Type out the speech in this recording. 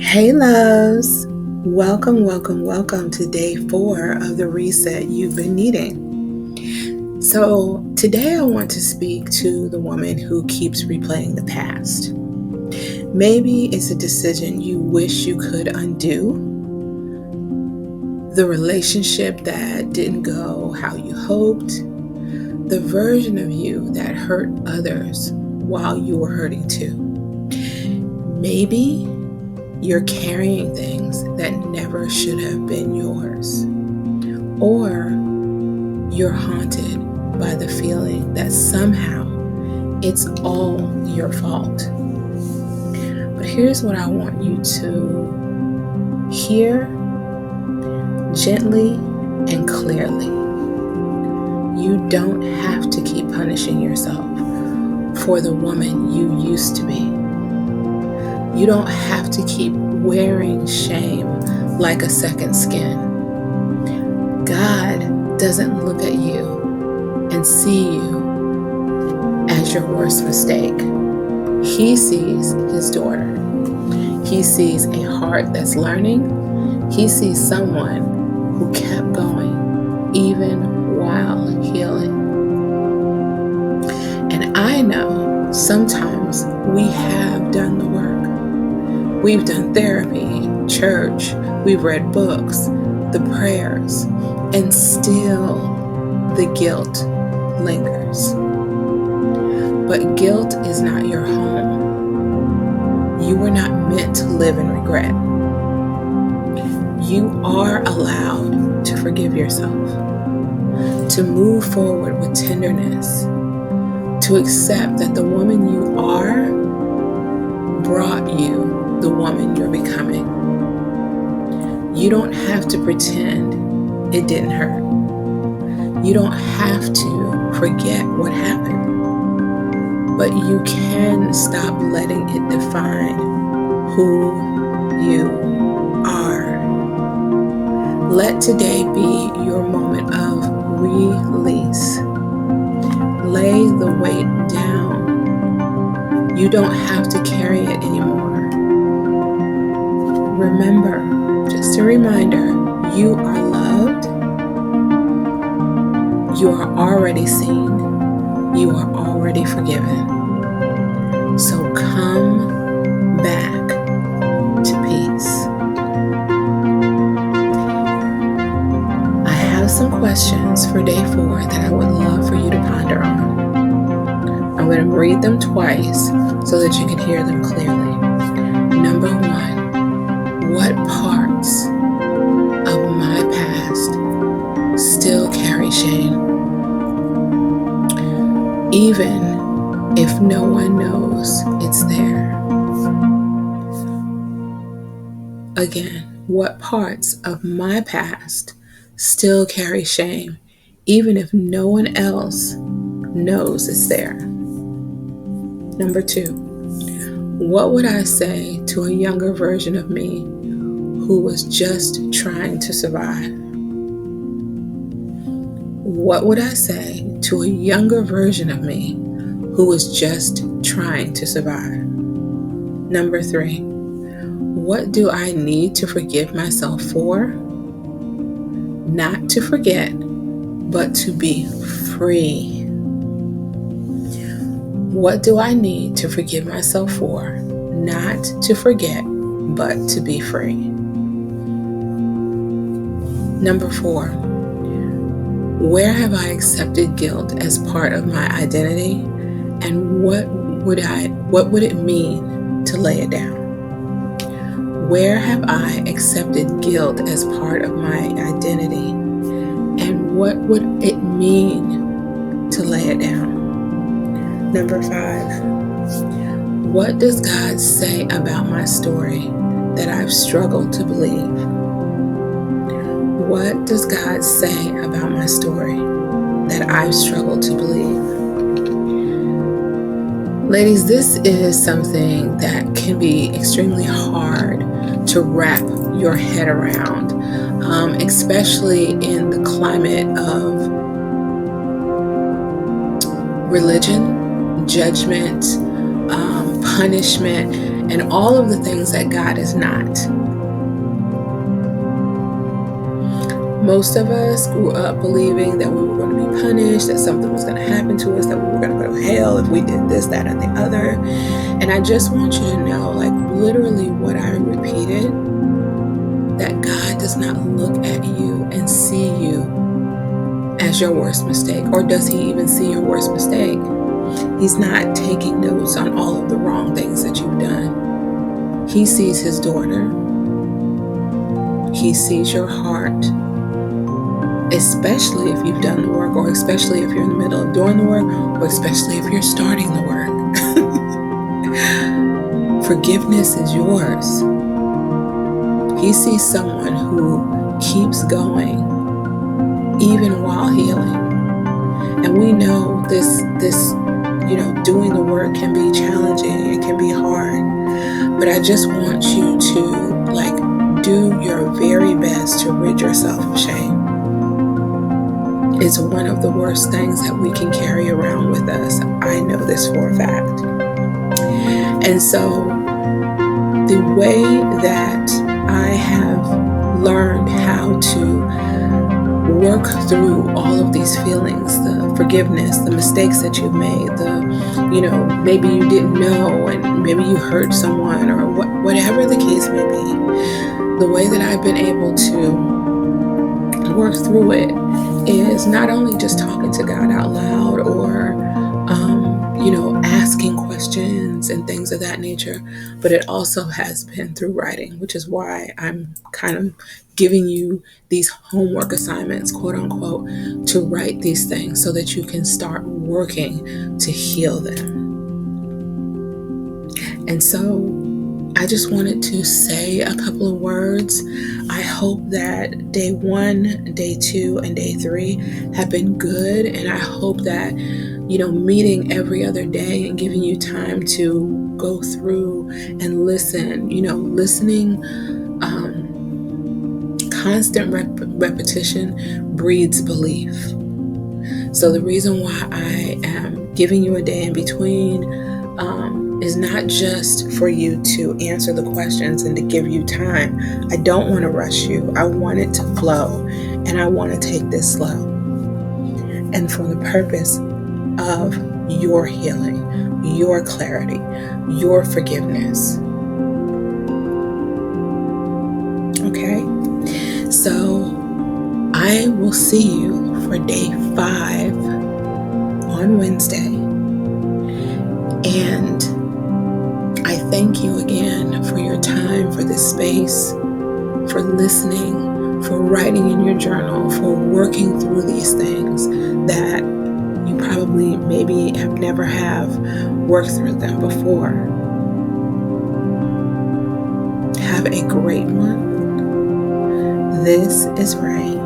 Hey loves, welcome to day 4 of the reset you've been needing. So today I want to speak to the woman who keeps replaying the past. Maybe it's a decision you wish you could undo, the relationship that didn't go how you hoped, the version of you that hurt others while you were hurting too. Maybe you're carrying things that never should have been yours. Or you're haunted by the feeling that somehow it's all your fault. But here's what I want you to hear gently and clearly. You don't have to keep punishing yourself for the woman you used to be. You don't have to keep wearing shame like a second skin. God doesn't look at you and see you as your worst mistake. He sees his daughter. He sees a heart that's learning. He sees someone who kept going even while healing. And I know sometimes we have done the work. We've done therapy, church, we've read books, the prayers, and still the guilt lingers. But guilt is not your home. You were not meant to live in regret. You are allowed to forgive yourself, to move forward with tenderness, to accept that the woman you are brought you the woman you're becoming. You don't have to pretend it didn't hurt. You don't have to forget what happened, but you can stop letting it define who you are. Let today be your moment of release. Lay the weight down. You don't have to carry it anymore. Remember, just a reminder, you are loved, you are already seen, you are already forgiven. So come back to peace. I have some questions for day 4 that I would love for you to ponder on. I'm going to read them twice so that you can hear them clearly. Number 1. What parts of my past still carry shame, even if no one knows it's there? Again, what parts of my past still carry shame, even if no one else knows it's there? Number 2, what would I say to a younger version of me who was just trying to survive? What would I say to a younger version of me who was just trying to survive? Number 3, what do I need to forgive myself for? Not to forget, but to be free. What do I need to forgive myself for? Not to forget, but to be free. Number 4, where have I accepted guilt as part of my identity, and what would it mean to lay it down? Where have I accepted guilt as part of my identity, and what would it mean to lay it down? Number 5, what does God say about my story that I've struggled to believe? What does God say about my story that I've struggled to believe? Ladies, this is something that can be extremely hard to wrap your head around, especially in the climate of religion, judgment, punishment, and all of the things that God is not. Most of us grew up believing that we were going to be punished, that something was going to happen to us, that we were going to go to hell if we did this, that, and the other. And I just want you to know, like literally what I repeated, that God does not look at you and see you as your worst mistake. Or does he even see your worst mistake? He's not taking notes on all of the wrong things that you've done. He sees his daughter. He sees your heart, especially if you've done the work, or especially if you're in the middle of doing the work, or especially if you're starting the work. Forgiveness is yours. He sees someone who keeps going even while healing. And we know this, doing the work can be challenging, it can be hard. But I just want you to do your very best to rid yourself of shame. It's one of the worst things that we can carry around with us. I know this for a fact. And so the way that I have learned how to work through all of these feelings, the forgiveness, the mistakes that you've made, maybe you didn't know and maybe you hurt someone, or whatever the case may be, the way that I've been able to work through it is not only just talking to God out loud, or asking questions and things of that nature, but it also has been through writing, which is why I'm kind of giving you these homework assignments, quote unquote, to write these things so that you can start working to heal them. And so I just wanted to say a couple of words. I hope that day 1, day 2, and day 3 have been good. And I hope that, meeting every other day and giving you time to go through and listen, listening, constant repetition breeds belief. So the reason why I am giving you a day in between is not just for you to answer the questions and to give you time. I don't want to rush you. I want it to flow, and I want to take this slow. And for the purpose of your healing, your clarity, your forgiveness. Okay? So I will see you for day 5 on Wednesday. And I thank you again for your time, for this space, for listening, for writing in your journal, for working through these things that you probably maybe have never worked through them before. Have a great one. This is Ray.